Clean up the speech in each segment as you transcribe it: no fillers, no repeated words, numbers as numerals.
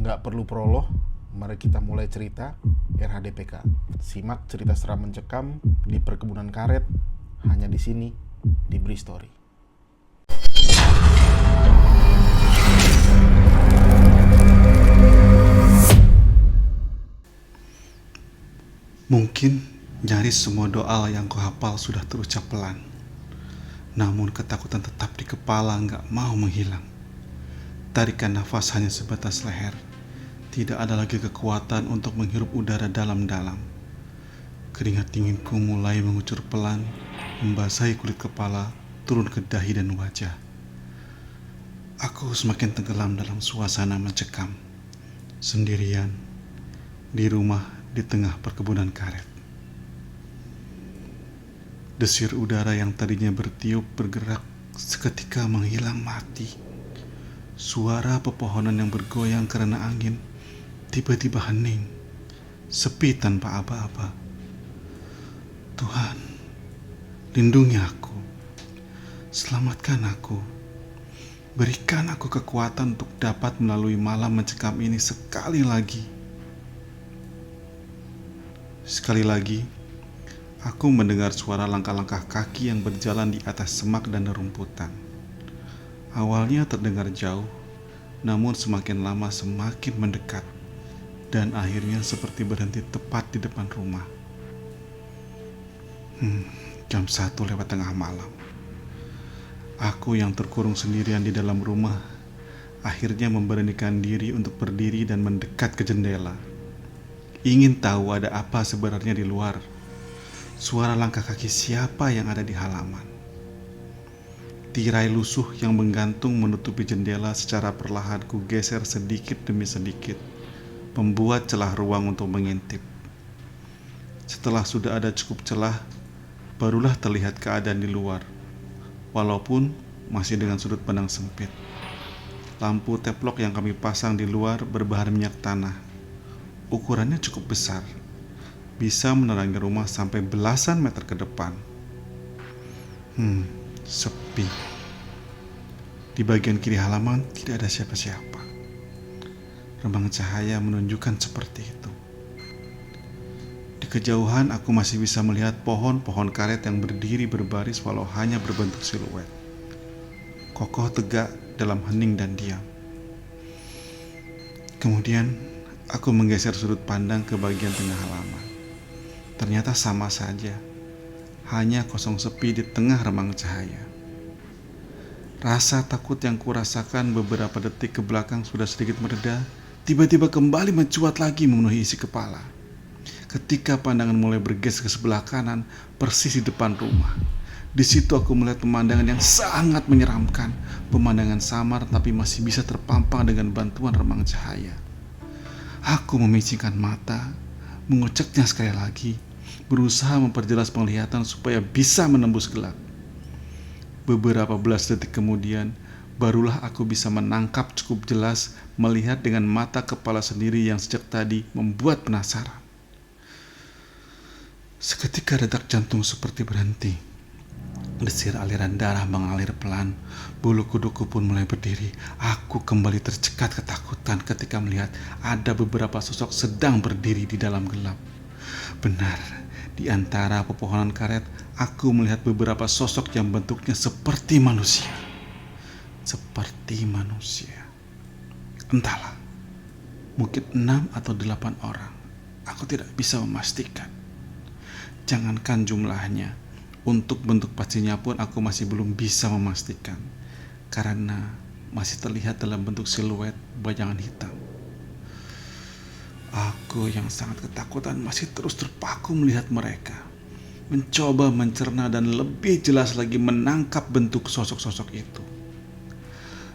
Nggak perlu prolog, mari kita mulai cerita RHDPK. Simak cerita seram mencekam di perkebunan karet, hanya di sini, di Bristory. Mungkin nyaris semua doa yang kau hafal sudah terucap pelan. Namun ketakutan tetap di kepala nggak mau menghilang. Tarikan nafas hanya sebatas leher. Tidak ada lagi kekuatan untuk menghirup udara dalam-dalam. Keringat dinginku mulai mengucur pelan, membasahi kulit kepala, turun ke dahi dan wajah. Aku semakin tenggelam dalam suasana mencekam. Sendirian, di rumah di tengah perkebunan karet. Desir udara yang tadinya bertiup bergerak seketika menghilang mati. Suara pepohonan yang bergoyang karena angin tiba-tiba hening, sepi tanpa aba-aba. Tuhan, lindungi aku, selamatkan aku, berikan aku kekuatan untuk dapat melalui malam mencekam ini sekali lagi. Sekali lagi, aku mendengar suara langkah-langkah kaki yang berjalan di atas semak dan rumputan. Awalnya terdengar jauh, namun semakin lama semakin mendekat, dan akhirnya seperti berhenti tepat di depan rumah. Jam 1 lewat tengah malam. Aku yang terkurung sendirian di dalam rumah, akhirnya memberanikan diri untuk berdiri dan mendekat ke jendela. Ingin tahu ada apa sebenarnya di luar. Suara langkah kaki siapa yang ada di halaman. Tirai lusuh yang menggantung menutupi jendela secara perlahan ku geser sedikit demi sedikit, membuat celah ruang untuk mengintip. Setelah sudah ada cukup celah, barulah terlihat keadaan di luar, walaupun masih dengan sudut pandang sempit. Lampu teplok yang kami pasang di luar berbahan minyak tanah. Ukurannya cukup besar, bisa menerangi rumah sampai belasan meter ke depan. Sepi. Di bagian kiri halaman tidak ada siapa-siapa. Remang cahaya menunjukkan seperti itu. Di kejauhan aku masih bisa melihat pohon-pohon karet yang berdiri berbaris walau hanya berbentuk siluet. Kokoh tegak dalam hening dan diam. Kemudian aku menggeser sudut pandang ke bagian tengah halaman. Ternyata sama saja, hanya kosong sepi di tengah remang cahaya. Rasa takut yang kurasakan beberapa detik ke belakang sudah sedikit mereda, tiba-tiba kembali mencuat lagi memenuhi isi kepala. Ketika pandangan mulai bergeser ke sebelah kanan, persis di depan rumah. Di situ aku melihat pemandangan yang sangat menyeramkan, pemandangan samar tapi masih bisa terpampang dengan bantuan remang cahaya. Aku memicingkan mata, mengoceknya sekali lagi, berusaha memperjelas penglihatan supaya bisa menembus gelap. Beberapa belas detik kemudian, barulah aku bisa menangkap cukup jelas, melihat dengan mata kepala sendiri yang sejak tadi membuat penasaran. Seketika detak jantung seperti berhenti. Desir aliran darah mengalir pelan. Bulu kuduku pun mulai berdiri. Aku kembali tercekat ketakutan ketika melihat ada beberapa sosok sedang berdiri di dalam gelap. Benar, di antara pepohonan karet, aku melihat beberapa sosok yang bentuknya seperti manusia. Seperti manusia. Entahlah, mungkin 6 atau 8 orang. Aku tidak bisa memastikan. Jangankan jumlahnya, untuk bentuk pastinya pun aku masih belum bisa memastikan, karena masih terlihat dalam bentuk siluet bayangan hitam. Aku yang sangat ketakutan masih terus terpaku melihat mereka, mencoba mencerna dan lebih jelas lagi menangkap bentuk sosok-sosok itu.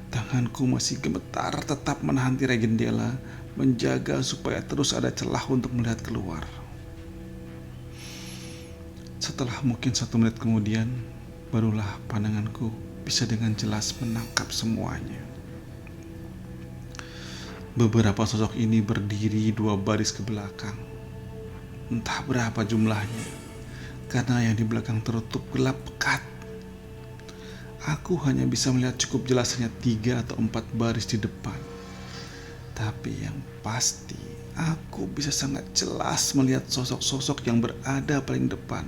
Tanganku masih gemetar tetap menahan tirai jendela, menjaga supaya terus ada celah untuk melihat keluar. Setelah mungkin 1 menit kemudian, barulah pandanganku bisa dengan jelas menangkap semuanya. Beberapa sosok ini berdiri 2 baris ke belakang. Entah berapa jumlahnya, karena yang di belakang tertutup gelap pekat. Aku hanya bisa melihat cukup jelas hanya 3 atau 4 baris di depan. Tapi yang pasti, aku bisa sangat jelas melihat sosok-sosok yang berada paling depan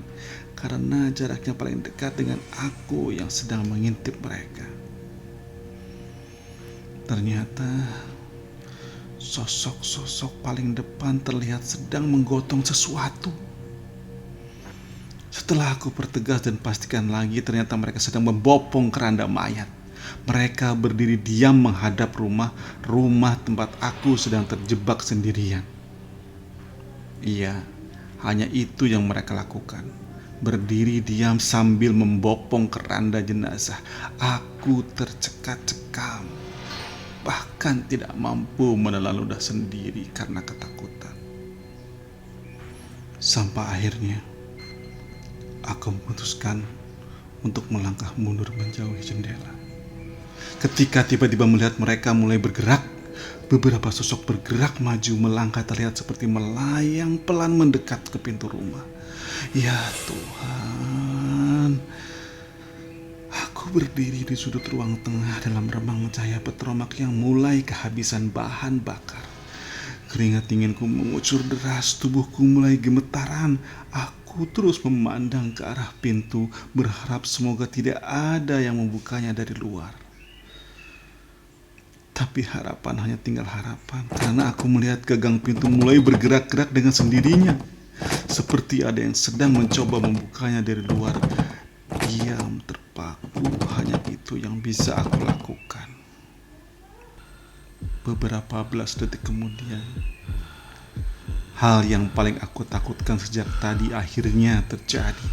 karena jaraknya paling dekat dengan aku yang sedang mengintip mereka. Ternyata sosok-sosok paling depan terlihat sedang menggotong sesuatu. Setelah aku pertegas dan pastikan lagi, ternyata mereka sedang membopong keranda mayat. Mereka berdiri diam menghadap rumah tempat aku sedang terjebak sendirian. Iya, hanya itu yang mereka lakukan. Berdiri diam sambil membopong keranda jenazah. Aku tercekat-cekam, bahkan tidak mampu menelan ludah sendiri karena ketakutan. Sampai akhirnya aku memutuskan untuk melangkah mundur menjauhi jendela. Ketika tiba-tiba melihat mereka mulai bergerak, beberapa sosok bergerak maju melangkah terlihat seperti melayang pelan mendekat ke pintu rumah. Ya Tuhan, aku berdiri di sudut ruang tengah dalam remang cahaya petromak yang mulai kehabisan bahan bakar. Keringat dinginku mengucur deras, tubuhku mulai gemetaran. Aku terus memandang ke arah pintu, berharap semoga tidak ada yang membukanya dari luar. Tapi harapan hanya tinggal harapan, karena aku melihat gagang pintu mulai bergerak-gerak dengan sendirinya. Seperti ada yang sedang mencoba membukanya dari luar. Diam terpaku, hanya itu yang bisa aku lakukan. Beberapa belas detik kemudian, hal yang paling aku takutkan sejak tadi akhirnya terjadi.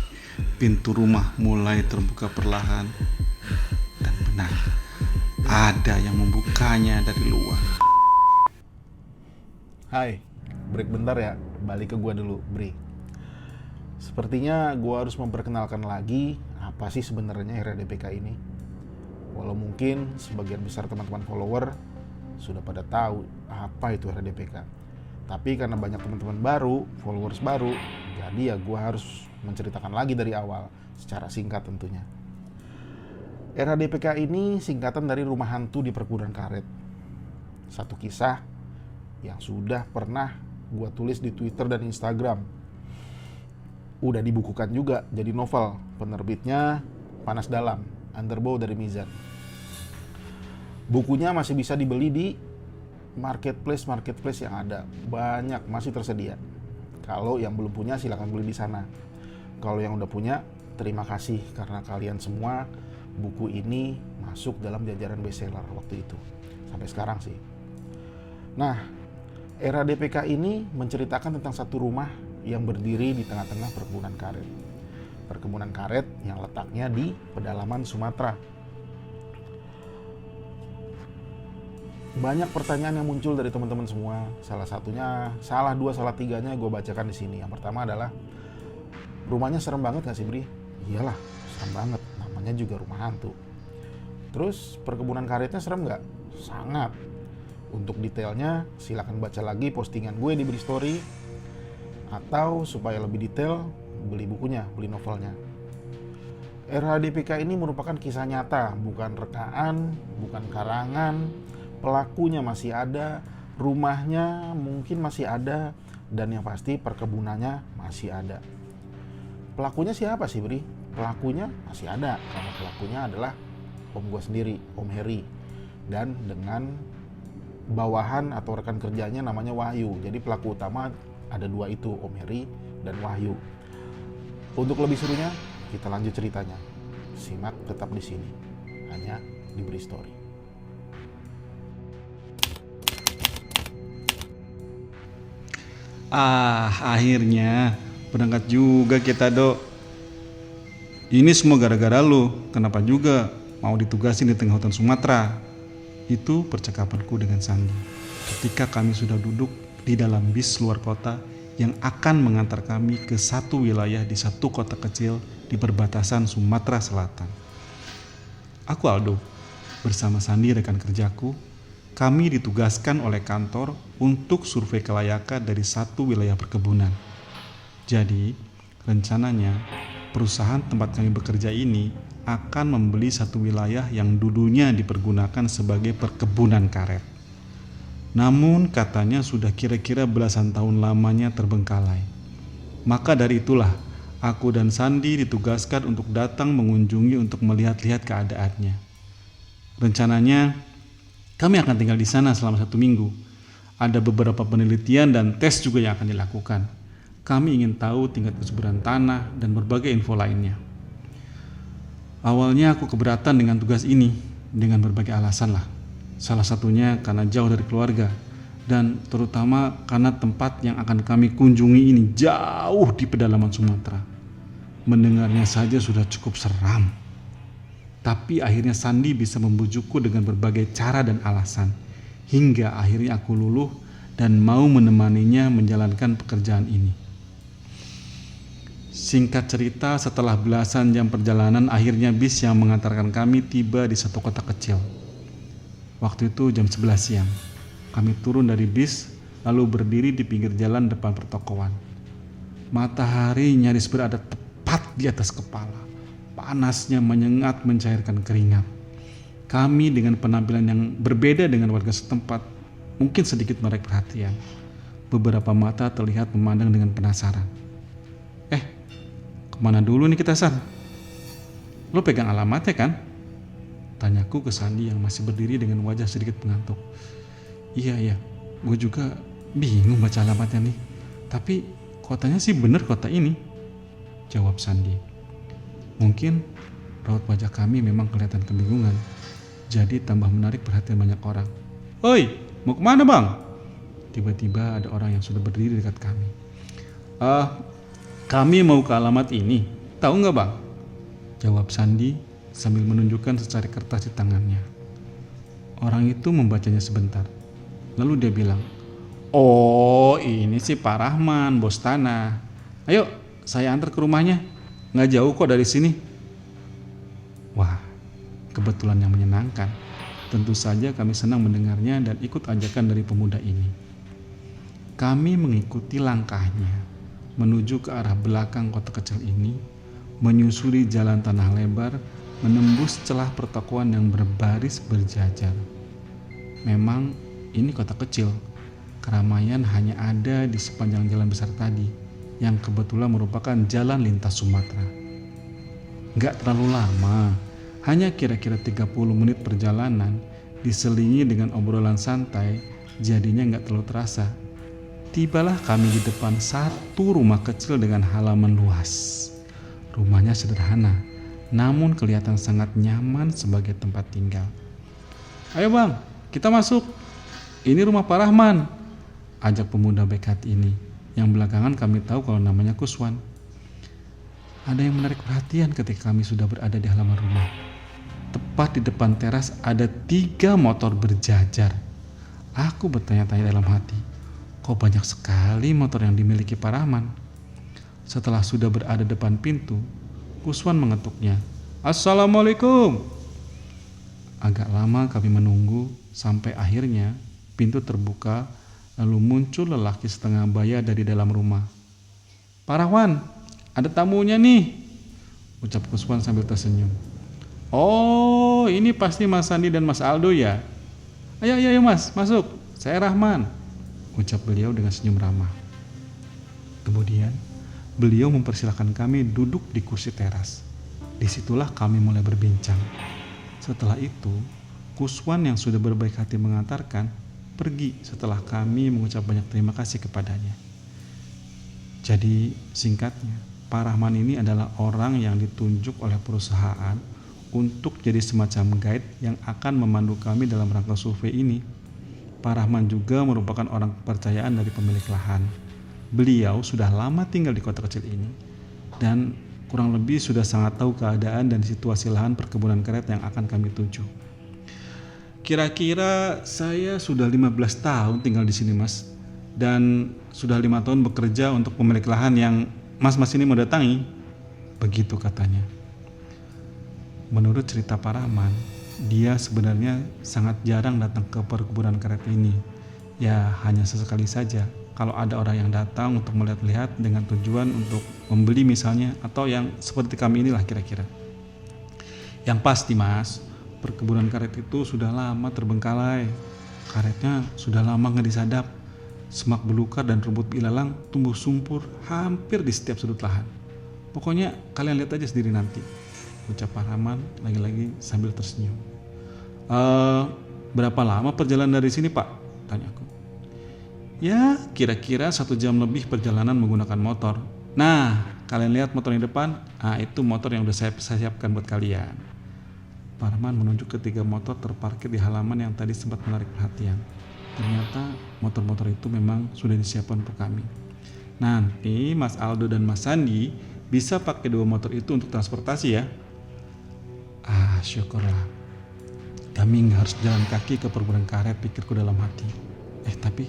Pintu rumah mulai terbuka perlahan, dan benar, ada yang membukanya dari luar. Hai, break bentar ya, balik ke gua dulu, Bri. Sepertinya gua harus memperkenalkan lagi apa sih sebenarnya RADPK ini. Walau mungkin sebagian besar teman-teman follower sudah pada tahu apa itu RADPK. Tapi karena banyak teman-teman baru, followers baru, jadi ya gua harus menceritakan lagi dari awal, secara singkat tentunya. RADPK ini singkatan dari Rumah Hantu di Perkebunan Karet. Satu kisah yang sudah pernah gua tulis di Twitter dan Instagram. Udah dibukukan juga jadi novel. Penerbitnya Panas Dalam, Underbow dari Mizan. Bukunya masih bisa dibeli di marketplace yang ada. Banyak masih tersedia. Kalau yang belum punya silakan beli di sana. Kalau yang udah punya, terima kasih karena kalian semua. Buku ini masuk dalam jajaran bestseller waktu itu, sampai sekarang sih. Nah, RADPK ini menceritakan tentang satu rumah yang berdiri di tengah-tengah perkebunan karet. Perkebunan karet yang letaknya di pedalaman Sumatera. Banyak pertanyaan yang muncul dari teman-teman semua. Salah satunya, salah dua, salah tiganya gue bacakan di sini. Yang pertama adalah, rumahnya serem banget gak sih, Bri? Iyalah, serem banget. Namanya juga rumah hantu. Terus perkebunan karetnya serem nggak? Sangat. Untuk detailnya silakan baca lagi postingan gue di Bristory, atau supaya lebih detail beli bukunya, beli novelnya. RADPK ini merupakan kisah nyata, bukan rekaan, bukan karangan. Pelakunya masih ada, rumahnya mungkin masih ada, dan yang pasti perkebunannya masih ada. Pelakunya siapa sih, Bri? Pelakunya masih ada, karena pelakunya adalah om gue sendiri, Om Heri. Dan dengan bawahan atau rekan kerjanya namanya Wahyu. Jadi pelaku utama ada dua itu, Om Heri dan Wahyu. Untuk lebih serunya, kita lanjut ceritanya. Simak tetap di sini, hanya di Bristory. Akhirnya berangkat juga kita, Dok. Ini semua gara-gara lu. Kenapa juga mau ditugasin di tengah hutan Sumatera? Itu percakapanku dengan Sandi ketika kami sudah duduk di dalam bis luar kota yang akan mengantar kami ke satu wilayah di satu kota kecil di perbatasan Sumatera Selatan. Aku Aldo, bersama Sandi rekan kerjaku, kami ditugaskan oleh kantor untuk survei kelayakan dari satu wilayah perkebunan. Jadi, rencananya perusahaan tempat kami bekerja ini akan membeli satu wilayah yang dulunya dipergunakan sebagai perkebunan karet. Namun katanya sudah kira-kira belasan tahun lamanya terbengkalai. Maka dari itulah aku dan Sandi ditugaskan untuk datang mengunjungi untuk melihat-lihat keadaannya. Rencananya kami akan tinggal di sana selama 1 minggu. Ada beberapa penelitian dan tes juga yang akan dilakukan. Kami ingin tahu tingkat kesuburan tanah dan berbagai info lainnya. Awalnya aku keberatan dengan tugas ini dengan berbagai alasan lah. Salah satunya karena jauh dari keluarga, dan terutama karena tempat yang akan kami kunjungi ini jauh di pedalaman Sumatera. Mendengarnya saja sudah cukup seram. Tapi akhirnya Sandi bisa membujukku dengan berbagai cara dan alasan, hingga akhirnya aku luluh dan mau menemaninya menjalankan pekerjaan ini. Singkat cerita, setelah belasan jam perjalanan, akhirnya bis yang mengantarkan kami tiba di satu kota kecil. Waktu itu jam 11 siang. Kami turun dari bis, lalu berdiri di pinggir jalan depan pertokoan. Matahari nyaris berada tepat di atas kepala. Panasnya menyengat mencairkan keringat. Kami dengan penampilan yang berbeda dengan warga setempat mungkin sedikit menarik perhatian. Beberapa mata terlihat memandang dengan penasaran. Kemana dulu nih kita, San? Lo pegang alamatnya kan? Tanyaku ke Sandi yang masih berdiri dengan wajah sedikit mengantuk. Iya, gue juga bingung baca alamatnya nih. Tapi kotanya sih bener kota ini, jawab Sandi. Mungkin raut wajah kami memang kelihatan kebingungan, jadi tambah menarik perhatian banyak orang. Oi, mau kemana bang? Tiba-tiba ada orang yang sudah berdiri dekat kami. Kami mau ke alamat ini, tahu nggak bang? Jawab Sandi sambil menunjukkan secari kertas di tangannya. Orang itu membacanya sebentar, lalu dia bilang, oh ini sih Pak Rahman, bos tanah. Ayo saya antar ke rumahnya, nggak jauh kok dari sini. Wah, kebetulan yang menyenangkan. Tentu saja kami senang mendengarnya dan ikut ajakan dari pemuda ini. Kami mengikuti langkahnya menuju ke arah belakang kota kecil ini, menyusuri jalan tanah lebar, menembus celah pertokoan yang berbaris berjajar. Memang ini kota kecil, keramaian hanya ada di sepanjang jalan besar tadi, yang kebetulan merupakan jalan lintas Sumatera. Gak terlalu lama, hanya kira-kira 30 menit perjalanan, diselingi dengan obrolan santai, jadinya gak terlalu terasa. Tibalah kami di depan satu rumah kecil dengan halaman luas. Rumahnya sederhana, namun kelihatan sangat nyaman sebagai tempat tinggal. Ayo bang, kita masuk. Ini rumah Pak Rahman, ajak pemuda baik hati ini, yang belakangan kami tahu kalau namanya Kuswan. Ada yang menarik perhatian ketika kami sudah berada di halaman rumah. Tepat di depan teras ada 3 motor berjajar. Aku bertanya-tanya dalam hati, kok banyak sekali motor yang dimiliki Pak Rahman? Setelah sudah berada depan pintu, Kuswan mengetuknya. Assalamualaikum. Agak lama kami menunggu sampai akhirnya pintu terbuka, lalu muncul lelaki setengah baya dari dalam rumah. Pak Rahman, ada tamunya nih, ucap Kuswan sambil tersenyum. Oh, ini pasti Mas Sandi dan Mas Aldo ya? Ayo mas, masuk, saya Rahman, ucap beliau dengan senyum ramah. Kemudian beliau mempersilahkan kami duduk di kursi teras. Disitulah kami mulai berbincang. Setelah itu, Kuswan yang sudah berbaik hati mengantarkan pergi setelah kami mengucap banyak terima kasih kepadanya. Jadi singkatnya, Pak Rahman ini adalah orang yang ditunjuk oleh perusahaan untuk jadi semacam guide yang akan memandu kami dalam rangka survei ini. Pak Rahman juga merupakan orang kepercayaan dari pemilik lahan. Beliau sudah lama tinggal di kota kecil ini dan kurang lebih sudah sangat tahu keadaan dan situasi lahan perkebunan karet yang akan kami tuju. Kira-kira saya sudah 15 tahun tinggal di sini mas, dan sudah 5 tahun bekerja untuk pemilik lahan yang mas-mas ini mendatangi. Begitu katanya. Menurut cerita Pak Rahman, dia sebenarnya sangat jarang datang ke perkebunan karet ini. Ya hanya sesekali saja kalau ada orang yang datang untuk melihat-lihat dengan tujuan untuk membeli misalnya, atau yang seperti kami inilah kira-kira. Yang pasti mas, perkebunan karet itu sudah lama terbengkalai. Karetnya sudah lama nggak disadap. Semak belukar dan rumput ilalang tumbuh sumpur hampir di setiap sudut lahan. Pokoknya kalian lihat aja sendiri nanti, ucap Paraman lagi-lagi sambil tersenyum. Berapa lama perjalanan dari sini, Pak? Tanyaku. Ya, kira-kira 1 jam lebih perjalanan menggunakan motor. Nah, kalian lihat motor yang depan? Itu motor yang udah saya siapkan buat kalian. Paraman menunjuk ke 3 motor terparkir di halaman yang tadi sempat menarik perhatian. Ternyata motor-motor itu memang sudah disiapkan untuk kami. Nanti Mas Aldo dan Mas Sandi bisa pakai 2 motor itu untuk transportasi ya. Syukurlah. Kami nggak harus jalan kaki ke perkebunan karet, pikirku dalam hati. Tapi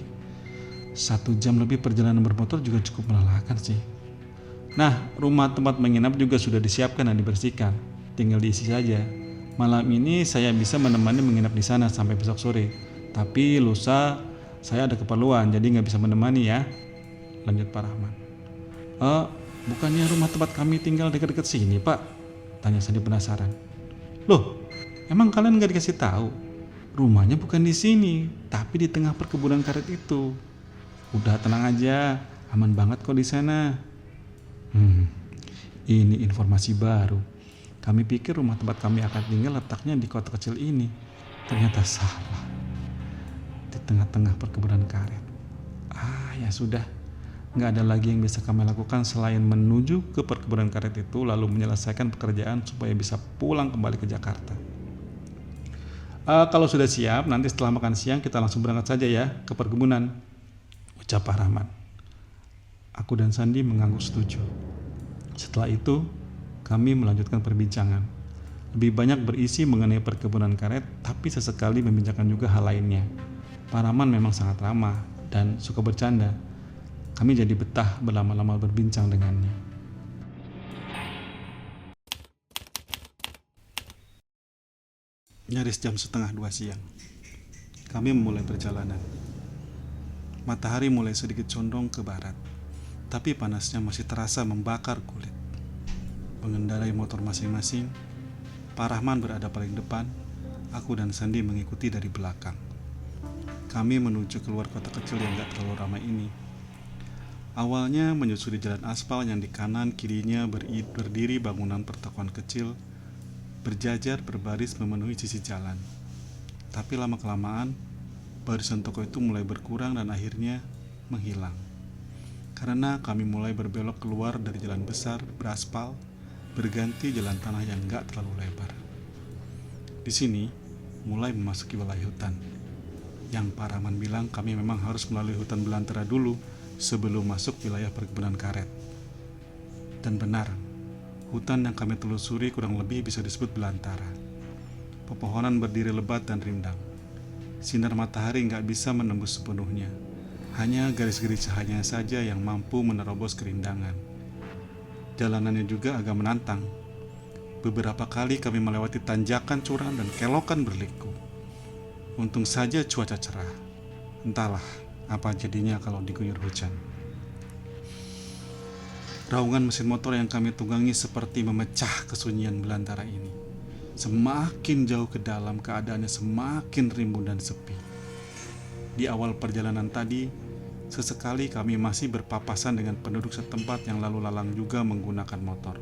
1 jam lebih perjalanan bermotor juga cukup melelahkan sih. Nah, rumah tempat menginap juga sudah disiapkan dan dibersihkan. Tinggal diisi saja. Malam ini saya bisa menemani menginap di sana sampai besok sore. Tapi lusa saya ada keperluan, jadi nggak bisa menemani ya. Lanjut Pak Rahman. Bukannya rumah tempat kami tinggal dekat-dekat sini, Pak? Tanya Sandi penasaran. Loh, emang kalian nggak dikasih tahu? Rumahnya bukan di sini, tapi di tengah perkebunan karet itu. Udah tenang aja, aman banget kok di sana. Ini informasi baru. Kami pikir rumah tempat kami akan tinggal letaknya di kota kecil ini. Ternyata salah. Di tengah-tengah perkebunan karet. Ya sudah. Nggak ada lagi yang bisa kami lakukan selain menuju ke perkebunan karet itu lalu menyelesaikan pekerjaan supaya bisa pulang kembali ke Jakarta. Kalau sudah siap, nanti setelah makan siang kita langsung berangkat saja ya ke perkebunan, ucap Pak Rahman. Aku dan Sandi mengangguk setuju. Setelah itu, kami melanjutkan perbincangan. Lebih banyak berisi mengenai perkebunan karet, tapi sesekali membincangkan juga hal lainnya. Pak Rahman memang sangat ramah dan suka bercanda. Kami jadi betah berlama-lama berbincang dengannya. Nyaris jam 1:30 siang, kami memulai perjalanan. Matahari mulai sedikit condong ke barat, tapi panasnya masih terasa membakar kulit. Mengendarai motor masing-masing, Pak Rahman berada paling depan, aku dan Sandi mengikuti dari belakang. Kami menuju keluar kota kecil yang gak terlalu ramai ini. Awalnya menyusuri jalan aspal yang di kanan kirinya berdiri bangunan pertokoan kecil, berjajar berbaris memenuhi sisi jalan. Tapi lama-kelamaan, barisan toko itu mulai berkurang dan akhirnya menghilang. Karena kami mulai berbelok keluar dari jalan besar beraspal, berganti jalan tanah yang gak terlalu lebar. Di sini, mulai memasuki wilayah hutan. Yang Pak Rahman bilang kami memang harus melalui hutan belantara dulu sebelum masuk wilayah perkebunan karet. Dan benar, hutan yang kami telusuri kurang lebih bisa disebut belantara. Pepohonan berdiri lebat dan rindang. Sinar matahari nggak bisa menembus sepenuhnya. Hanya garis-garis cahayanya saja yang mampu menerobos kerindangan. Jalanannya juga agak menantang. Beberapa kali kami melewati tanjakan curam dan kelokan berliku. Untung saja cuaca cerah. Entahlah apa jadinya kalau diguyur hujan. Raungan mesin motor yang kami tunggangi seperti memecah kesunyian belantara ini. Semakin jauh ke dalam, keadaannya semakin rimbun dan sepi. Di awal perjalanan tadi, sesekali kami masih berpapasan dengan penduduk setempat yang lalu lalang juga menggunakan motor.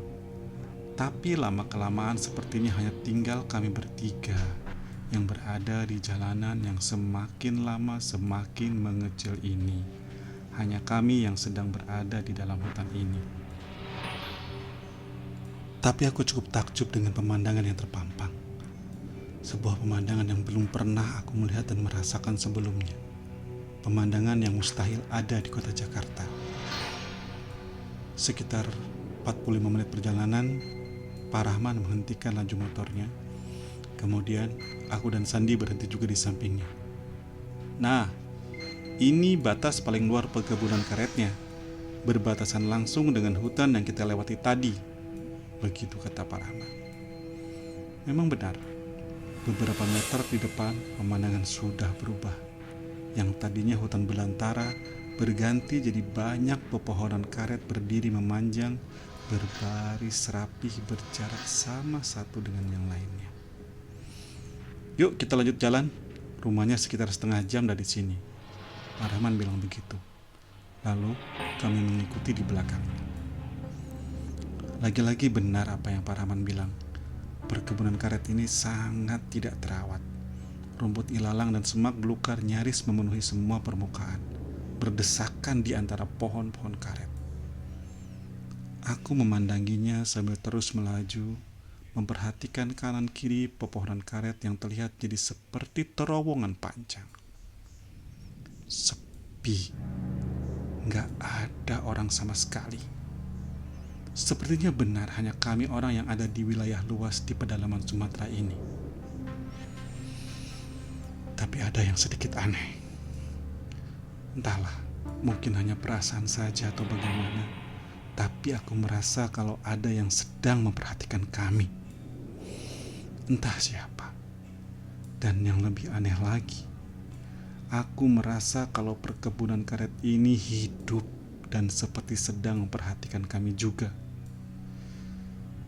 Tapi lama-kelamaan sepertinya hanya tinggal kami bertiga yang berada di jalanan yang semakin lama semakin mengecil ini. Hanya kami yang sedang berada di dalam hutan ini. Tapi aku cukup takjub dengan pemandangan yang terpampang. Sebuah pemandangan yang belum pernah aku melihat dan merasakan sebelumnya. Pemandangan yang mustahil ada di kota Jakarta. Sekitar 45 menit perjalanan, Pak Rahman menghentikan laju motornya. Kemudian, aku dan Sandi berhenti juga di sampingnya. Nah, ini batas paling luar perkebunan karetnya, berbatasan langsung dengan hutan yang kita lewati tadi. Begitu kata Pak Rahman. Memang benar, beberapa meter di depan pemandangan sudah berubah. Yang tadinya hutan belantara berganti jadi banyak pepohonan karet berdiri memanjang, berbaris rapih berjarak sama satu dengan yang lainnya. Yuk kita lanjut jalan, Rumahnya sekitar setengah jam dari sini. Pak Rahman bilang begitu. Lalu kami mengikuti di belakangnya. Lagi-lagi benar apa yang Pak Rahman bilang. Perkebunan karet ini sangat tidak terawat. Rumput ilalang dan semak belukar nyaris memenuhi semua permukaan, berdesakan di antara pohon-pohon karet. Aku memandanginya sambil terus melaju, memperhatikan kanan kiri pepohonan karet yang terlihat jadi seperti terowongan panjang. Sepi, nggak ada orang sama sekali. Sepertinya benar hanya kami orang yang ada di wilayah luas di pedalaman Sumatera ini. Tapi ada yang sedikit aneh. Entahlah, mungkin hanya perasaan saja atau bagaimana, tapi aku merasa kalau ada yang sedang memperhatikan kami. Entah siapa. Dan yang lebih aneh lagi, aku merasa kalau perkebunan karet ini hidup dan seperti sedang memperhatikan kami juga.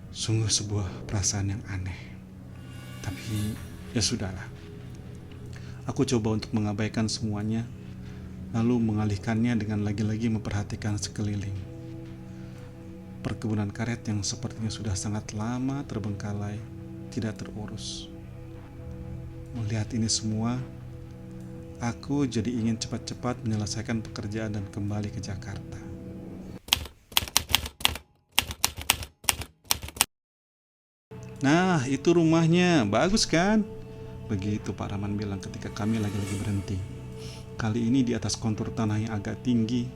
Sungguh sebuah perasaan yang aneh. Tapi ya sudahlah. Aku coba untuk mengabaikan semuanya, lalu mengalihkannya dengan lagi-lagi memperhatikan sekeliling. Perkebunan karet yang sepertinya sudah sangat lama terbengkalai, tidak terurus. Melihat ini semua, aku jadi ingin cepat-cepat menyelesaikan pekerjaan dan kembali ke Jakarta. Nah, itu rumahnya, bagus kan? Begitu Pak Rahman bilang ketika kami lagi-lagi berhenti. Kali ini di atas kontur tanah yang agak tinggi.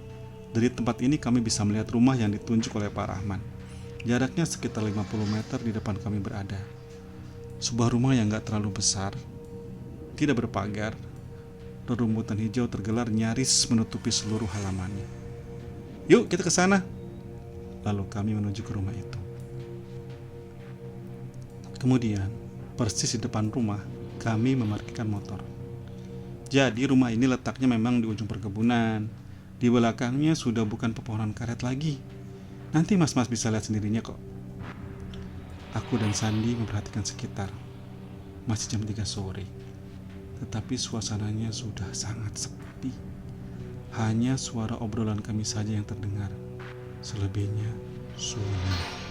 Dari tempat ini kami bisa melihat rumah yang ditunjuk oleh Pak Rahman. Jaraknya sekitar 50 meter di depan kami berada. Sebuah rumah yang gak terlalu besar, tidak berpagar, rerumputan hijau tergelar nyaris menutupi seluruh halamannya. Yuk kita ke sana. Lalu kami menuju ke rumah itu. Kemudian, persis di depan rumah, kami memarkirkan motor. Jadi rumah ini letaknya memang di ujung perkebunan. Di belakangnya sudah bukan pepohonan karet lagi. Nanti mas-mas bisa lihat sendirinya kok. Aku dan Sandi memperhatikan sekitar. Masih jam 3 sore. Tetapi suasananya sudah sangat sepi. Hanya suara obrolan kami saja yang terdengar. Selebihnya sunyi.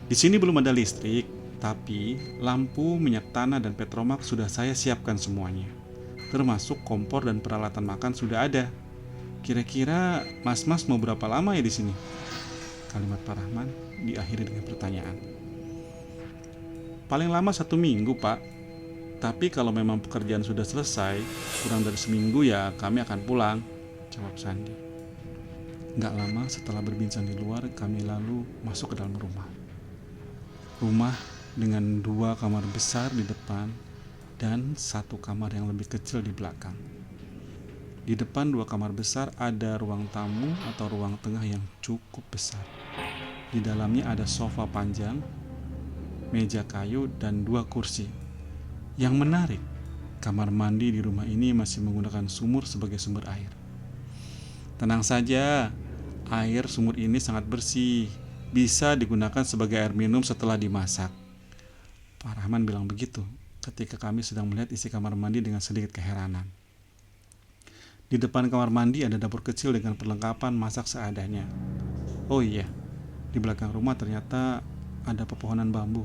Di sini belum ada listrik, tapi lampu, minyak tanah, dan petromak sudah saya siapkan semuanya. Termasuk kompor dan peralatan makan sudah ada. Kira-kira mas-mas mau berapa lama ya di sini? Kalimat Pak Rahman diakhiri dengan pertanyaan. Paling lama 1 minggu, Pak. Tapi kalau memang pekerjaan sudah selesai, kurang dari seminggu ya kami akan pulang, jawab Sandi. Gak lama setelah berbincang di luar, kami lalu masuk ke dalam rumah. Rumah dengan 2 kamar besar di depan dan 1 kamar yang lebih kecil di belakang. Di depan 2 kamar besar ada ruang tamu atau ruang tengah yang cukup besar. Di dalamnya ada sofa panjang, meja kayu, dan 2 kursi. Yang menarik, kamar mandi di rumah ini masih menggunakan sumur sebagai sumber air. Tenang saja, air sumur ini sangat bersih, bisa digunakan sebagai air minum setelah dimasak. Pak Rahman bilang begitu ketika kami sedang melihat isi kamar mandi dengan sedikit keheranan. Di depan kamar mandi ada dapur kecil dengan perlengkapan masak seadanya. Oh iya, di belakang rumah ternyata ada pepohonan bambu.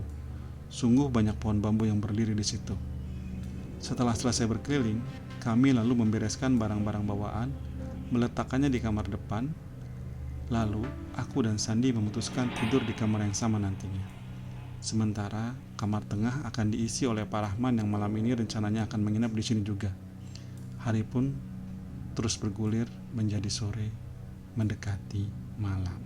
Sungguh banyak pohon bambu yang berdiri di situ. Setelah selesai berkeliling, kami lalu membereskan barang-barang bawaan, meletakkannya di kamar depan. Lalu, aku dan Sandi memutuskan tidur di kamar yang sama nantinya. Sementara kamar tengah akan diisi oleh Pak Rahman yang malam ini rencananya akan menginap di sini juga. Hari pun terus bergulir menjadi sore, mendekati malam.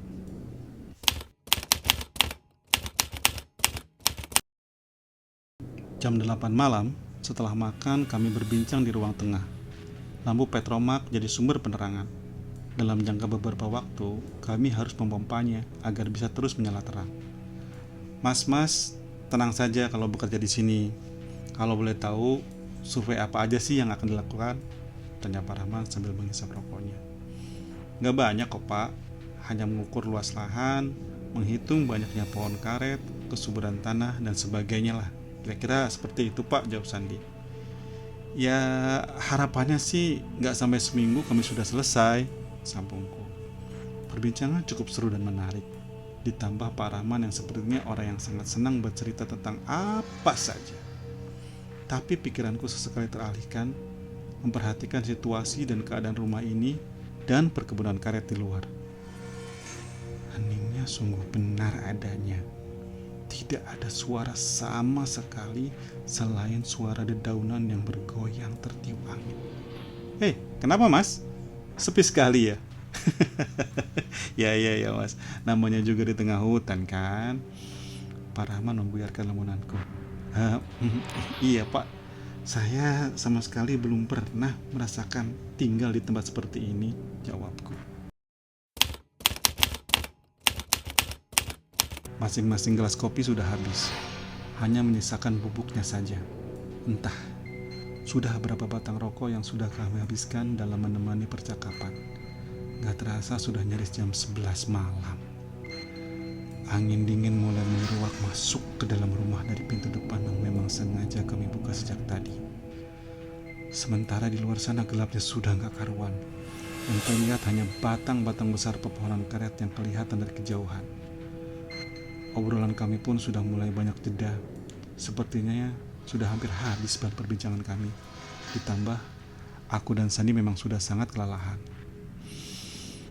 Jam 8 malam, setelah makan kami berbincang di ruang tengah. Lampu petromak jadi sumber penerangan. Dalam jangka beberapa waktu, kami harus memompanya agar bisa terus menyala terang. Mas, tenang saja kalau bekerja di sini. Kalau boleh tahu, survei apa aja sih yang akan dilakukan? Tanya Pak Rahman sambil menghisap rokoknya. Gak banyak kok Pak, hanya mengukur luas lahan, menghitung banyaknya pohon karet, kesuburan tanah, dan sebagainya lah. Kira-kira seperti itu Pak, jawab Sandi. Ya harapannya sih nggak sampai seminggu kami sudah selesai, sambungku. Perbincangan cukup seru dan menarik. Ditambah Pak Rahman yang sepertinya orang yang sangat senang bercerita tentang apa saja. Tapi pikiranku sesekali teralihkan, memperhatikan situasi dan keadaan rumah ini dan perkebunan karet di luar. Heningnya sungguh benar adanya. Tidak ada suara sama sekali selain suara dedaunan yang bergoyang tertiup angin. Hei, kenapa mas? Sepi sekali ya? Ya mas, namanya juga di tengah hutan kan. Pak Rahman membuyarkan lamunanku. Iya pak, saya sama sekali belum pernah merasakan tinggal di tempat seperti ini, jawabku. Masing-masing gelas kopi sudah habis, hanya menyisakan bubuknya saja. Entah, sudah berapa batang rokok yang sudah kami habiskan dalam menemani percakapan. Gak terasa sudah nyaris jam 11 malam. Angin dingin mulai menyeruak masuk ke dalam rumah dari pintu depan yang memang sengaja kami buka sejak tadi. Sementara di luar sana gelapnya sudah gak karuan. Yang terlihat hanya batang-batang besar pepohonan karet yang kelihatan dari kejauhan. Obrolan kami pun sudah mulai banyak jeda. Sepertinya sudah hampir habis bahan perbincangan kami. Ditambah, aku dan Sandi memang sudah sangat kelelahan.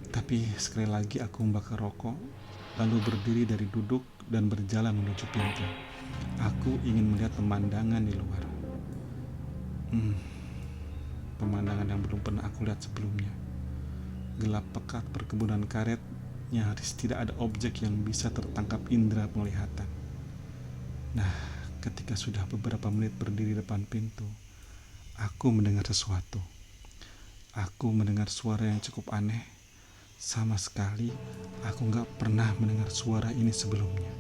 Tapi sekali lagi aku membakar rokok, lalu berdiri dari duduk dan berjalan menuju pintu. Aku ingin melihat pemandangan di luar. Pemandangan yang belum pernah aku lihat sebelumnya. Gelap pekat perkebunan karet, nyaris tidak ada objek yang bisa tertangkap indera penglihatan. Nah, ketika sudah beberapa menit berdiri depan pintu, aku mendengar sesuatu. Aku mendengar suara yang cukup aneh. Sama sekali aku gak pernah mendengar suara ini sebelumnya.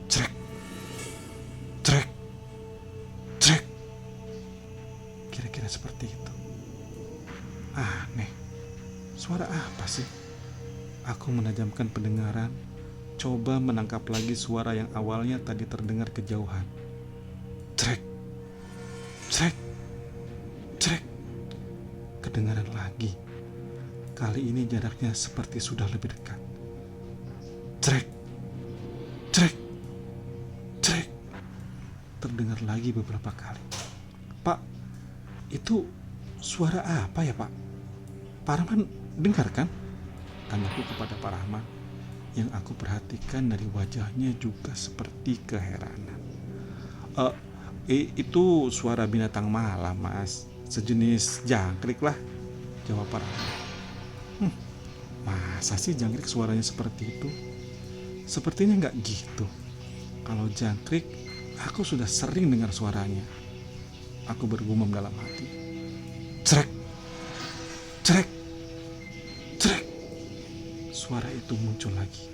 Crek, crek, crek. Kira-kira seperti itu. Aneh, suara apa sih? Aku menajamkan pendengaran, coba menangkap lagi suara yang awalnya tadi terdengar kejauhan. Trek, trek, trek. Kedengaran lagi. Kali ini jaraknya seperti sudah lebih dekat. Trek, trek, trek. Terdengar lagi beberapa kali. Pak, itu suara apa ya pak? Pak Rahman dengar kan? Tanyaku kepada Pak Rahman, yang aku perhatikan dari wajahnya juga seperti keheranan. Itu suara binatang malam mas, sejenis jangkrik lah, jawab Pak Rahman. Masa sih jangkrik suaranya seperti itu? Sepertinya nggak gitu. Kalau jangkrik, aku sudah sering dengar suaranya. Aku bergumam dalam hati. Crek, crek, crek. Suara itu muncul lagi.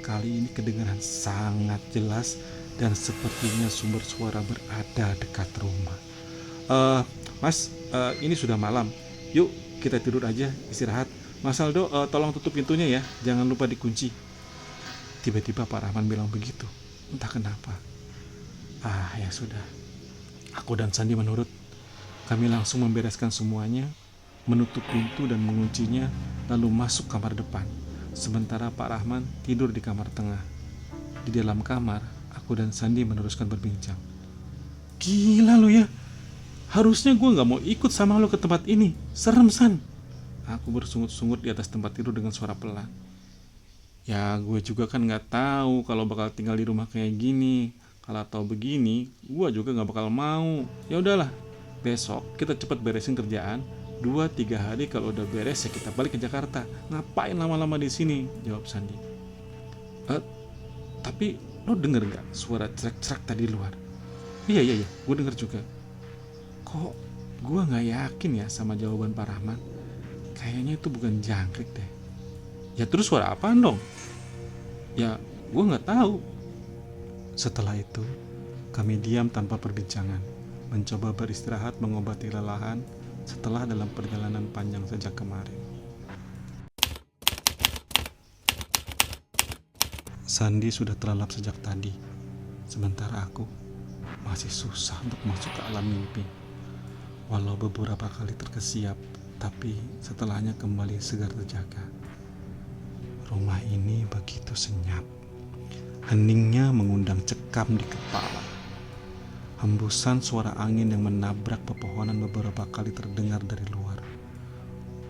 Kali ini kedengaran sangat jelas dan sepertinya sumber suara berada dekat rumah. Mas, ini sudah malam. Yuk kita tidur aja, istirahat. Mas Aldo, tolong tutup pintunya ya, jangan lupa dikunci. Tiba-tiba Pak Rahman bilang begitu. Entah kenapa. Ya sudah. Aku dan Sandi menurut. Kami langsung membereskan semuanya, menutup pintu dan menguncinya, lalu masuk kamar depan. Sementara Pak Rahman tidur di kamar tengah. Di dalam kamar, aku dan Sandi meneruskan berbincang. Gila lu ya, harusnya gue gak mau ikut sama lu ke tempat ini. Serem San. Aku bersungut-sungut di atas tempat tidur dengan suara pelan. Ya gue juga kan gak tahu kalau bakal tinggal di rumah kayak gini. Kalau tahu begini, gue juga gak bakal mau. Ya udahlah, besok kita cepat beresin kerjaan. 2-3 hari kalau udah beres ya kita balik ke Jakarta. Ngapain lama-lama di sini? Jawab Sandi. Tapi lo denger gak suara cerak-cerak tadi luar? Iya, gue denger juga. Kok gue gak yakin ya sama jawaban Pak Rahman? Kayaknya itu bukan jangkrik deh. Ya terus suara apaan dong? Ya gue gak tahu. Setelah itu kami diam tanpa perbincangan, mencoba beristirahat mengobati kelelahan setelah dalam perjalanan panjang sejak kemarin. Sandi sudah terlelap sejak tadi, sementara aku masih susah untuk masuk ke alam mimpi. Walau beberapa kali terkesiap, tapi setelahnya kembali segar terjaga. Rumah ini begitu senyap. Heningnya mengundang cekam di kepala. Hembusan suara angin yang menabrak pepohonan beberapa kali terdengar dari luar.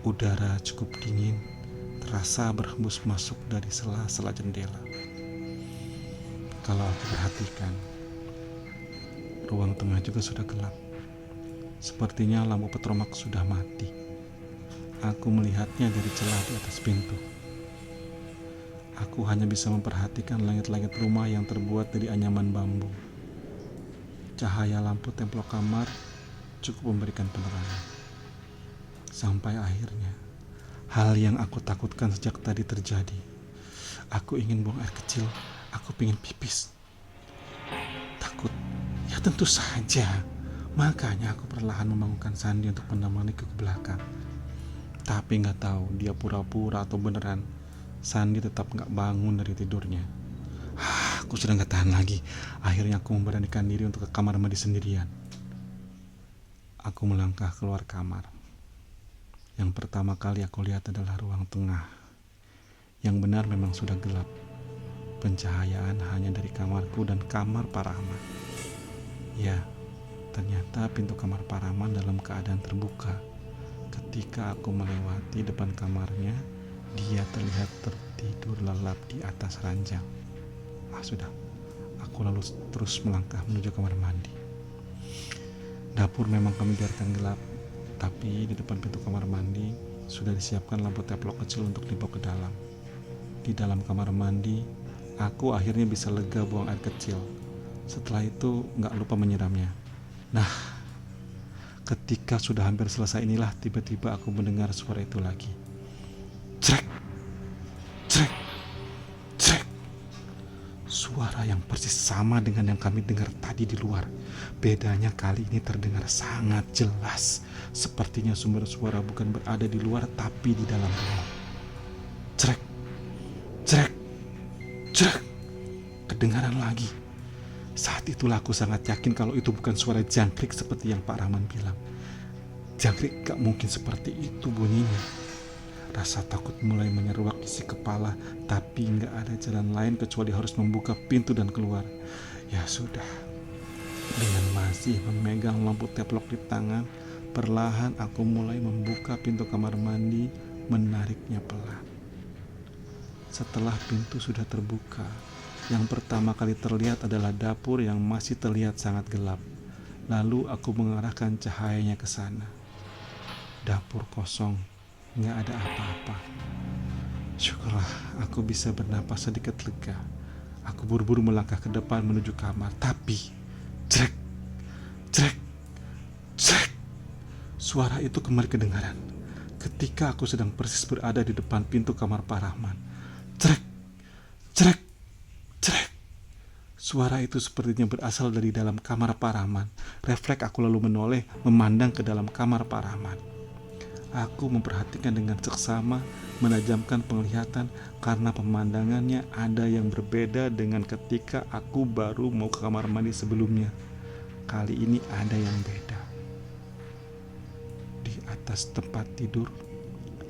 Udara cukup dingin, terasa berhembus masuk dari sela-sela jendela. Kalau aku perhatikan, ruang tengah juga sudah gelap. Sepertinya lampu petromak sudah mati. Aku melihatnya dari celah di atas pintu. Aku hanya bisa memperhatikan langit-langit rumah yang terbuat dari anyaman bambu. Cahaya lampu templok kamar cukup memberikan penerangan. Sampai akhirnya, hal yang aku takutkan sejak tadi terjadi. Aku ingin buang air kecil, aku ingin pipis. Takut? Ya tentu saja. Makanya aku perlahan membangunkan Sandi untuk menemaniku ke belakang. Tapi gak tahu dia pura-pura atau beneran, Sandi tetap gak bangun dari tidurnya. Aku sudah gak tahan lagi. Akhirnya aku memberanikan diri untuk ke kamar mandi sendirian. Aku melangkah keluar kamar. Yang pertama kali aku lihat adalah ruang tengah. Yang benar memang sudah gelap. Pencahayaan hanya dari kamarku dan kamar Pak Rahman. Ya, ternyata pintu kamar Pak Rahman dalam keadaan terbuka. Ketika aku melewati depan kamarnya, dia terlihat tertidur lelap di atas ranjang. Sudah, aku lalu terus melangkah menuju kamar mandi. Dapur memang kami biarkan gelap, tapi di depan pintu kamar mandi sudah disiapkan lampu teplok kecil untuk dibawa ke dalam. Di dalam kamar mandi, aku akhirnya bisa lega buang air kecil. Setelah itu gak lupa menyiramnya. Nah, ketika sudah hampir selesai inilah tiba-tiba aku mendengar suara itu lagi. Crek, crek, crek. Suara yang persis sama dengan yang kami dengar tadi di luar. Bedanya kali ini terdengar sangat jelas. Sepertinya sumber suara bukan berada di luar tapi di dalam rumah. Crek, crek, crek. Kedengaran lagi. Saat itulah aku sangat yakin kalau itu bukan suara jangkrik seperti yang Pak Rahman bilang. Jangkrik gak mungkin seperti itu bunyinya. Rasa takut mulai menyeruak isi kepala, tapi gak ada jalan lain kecuali harus membuka pintu dan keluar. Ya sudah. Dengan masih memegang lampu teplok di tangan, perlahan aku mulai membuka pintu kamar mandi, menariknya pelan. Setelah pintu sudah terbuka, yang pertama kali terlihat adalah dapur yang masih terlihat sangat gelap. Lalu aku mengarahkan cahayanya ke sana. Dapur kosong, gak ada apa-apa. Syukurlah aku bisa bernapas sedikit lega. Aku buru-buru melangkah ke depan menuju kamar. Tapi, crek, crek, crek. Suara itu kembali kedengaran ketika aku sedang persis berada di depan pintu kamar Pak Rahman. Crek, crek, crek. Suara itu sepertinya berasal dari dalam kamar Pak Rahman. Refleks aku lalu menoleh memandang ke dalam kamar Pak Rahman. Aku memperhatikan dengan seksama, menajamkan penglihatan karena pemandangannya ada yang berbeda dengan ketika aku baru mau ke kamar mandi sebelumnya. Kali ini ada yang beda. Di atas tempat tidur,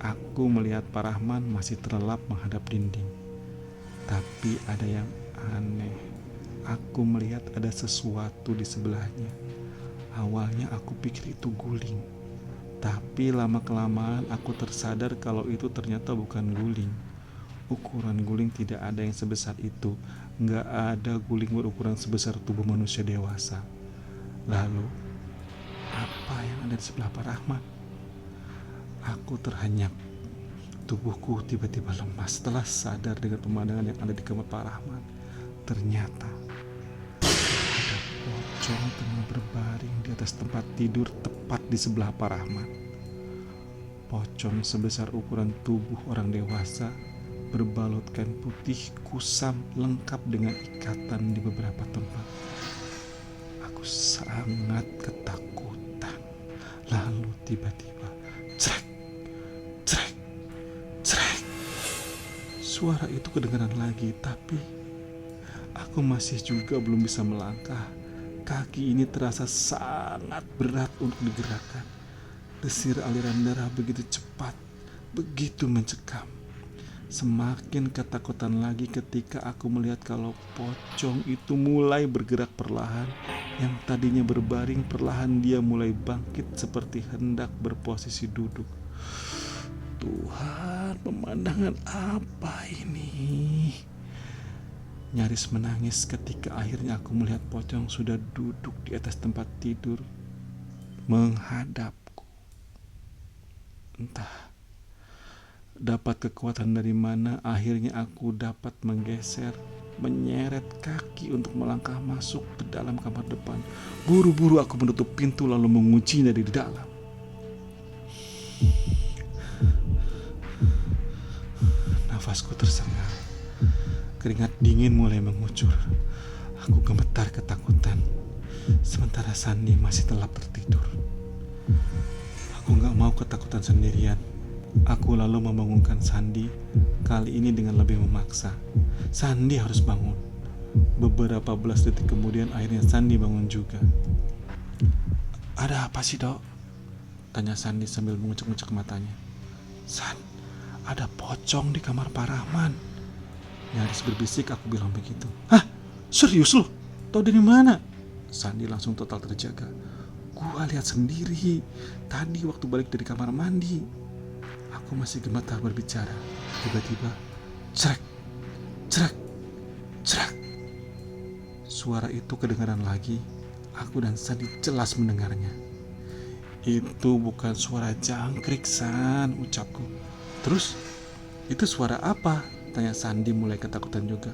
aku melihat Pak Rahman masih terlelap menghadap dinding. Tapi ada yang aneh. Aku melihat ada sesuatu di sebelahnya. Awalnya aku pikir itu guling. Tapi lama-kelamaan aku tersadar kalau itu ternyata bukan guling. Ukuran guling tidak ada yang sebesar itu. Nggak ada guling berukuran sebesar tubuh manusia dewasa. Lalu, apa yang ada di sebelah Pak Rahman? Aku terhenyak. Tubuhku tiba-tiba lemas setelah sadar dengan pemandangan yang ada di kamar Pak Rahman. Ternyata ada pocong tengah berbaring di atas tempat tidur tepat di sebelah Pak Rahman. Pocong sebesar ukuran tubuh orang dewasa, berbalut kain putih kusam lengkap dengan ikatan di beberapa tempat. Aku sangat ketakutan. Lalu tiba-tiba, crek, crek, crek. Suara itu kedengaran lagi, tapi aku masih juga belum bisa melangkah Kaki ini terasa sangat berat untuk digerakkan. Desir aliran darah begitu cepat, begitu mencekam. Semakin ketakutan lagi ketika aku melihat kalau pocong itu mulai bergerak perlahan. Yang tadinya berbaring, perlahan dia mulai bangkit seperti hendak berposisi duduk. Tuhan, pemandangan apa ini? Nyaris menangis ketika akhirnya aku melihat pocong sudah duduk di atas tempat tidur menghadapku. Entah dapat kekuatan dari mana, akhirnya aku dapat menggeser, menyeret kaki untuk melangkah masuk ke dalam kamar depan. Buru-buru aku menutup pintu lalu menguncinya dari dalam. Nafasku tersengal, keringat dingin mulai mengucur. Aku gemetar ketakutan, sementara Sandi masih telap tertidur. Aku gak mau ketakutan sendirian. Aku lalu membangunkan Sandi, kali ini dengan lebih memaksa. Sandi harus bangun. Beberapa belas detik kemudian akhirnya Sandi bangun juga. "Ada apa sih, Dok?" tanya Sandi sambil mengucek-ngucek matanya. "San, ada pocong di kamar Pak Rahman." Nyaris berbisik aku bilang begitu. "Hah? Serius lo? Tahu dari mana?" Sandi langsung total terjaga. "Gua lihat sendiri tadi waktu balik dari kamar mandi." Aku masih gemetar berbicara. Tiba-tiba, cerak, cerak, cerak. Suara itu kedengaran lagi. Aku dan Sandi jelas mendengarnya. "Itu bukan suara jangkrik, San," ucapku. "Terus, itu suara apa?" tanya Sandi mulai ketakutan juga.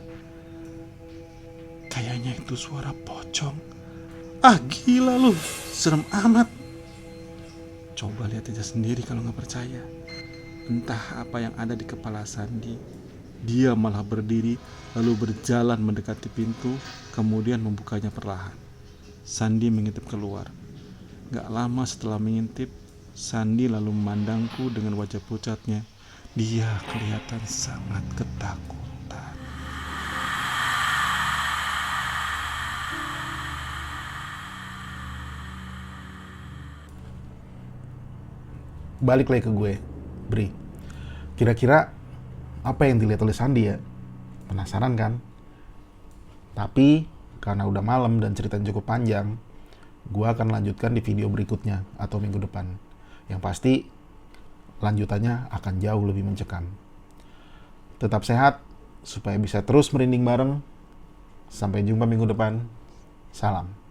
"Kayaknya itu suara pocong." "Ah, gila lu, serem amat." "Coba lihat aja sendiri kalau nggak percaya." Entah apa yang ada di kepala Sandi. Dia malah berdiri lalu berjalan mendekati pintu, kemudian membukanya perlahan. Sandi mengintip keluar. Gak lama setelah mengintip, Sandi lalu memandangku dengan wajah pucatnya. Dia kelihatan sangat ketakutan. Balik lagi ke gue, Bri. Kira-kira apa yang dilihat oleh Sandi ya? Penasaran kan? Tapi karena udah malam dan ceritanya cukup panjang, gue akan lanjutkan di video berikutnya atau minggu depan. Yang pasti lanjutannya akan jauh lebih mencekam. Tetap sehat supaya bisa terus merinding bareng. Sampai jumpa minggu depan. Salam.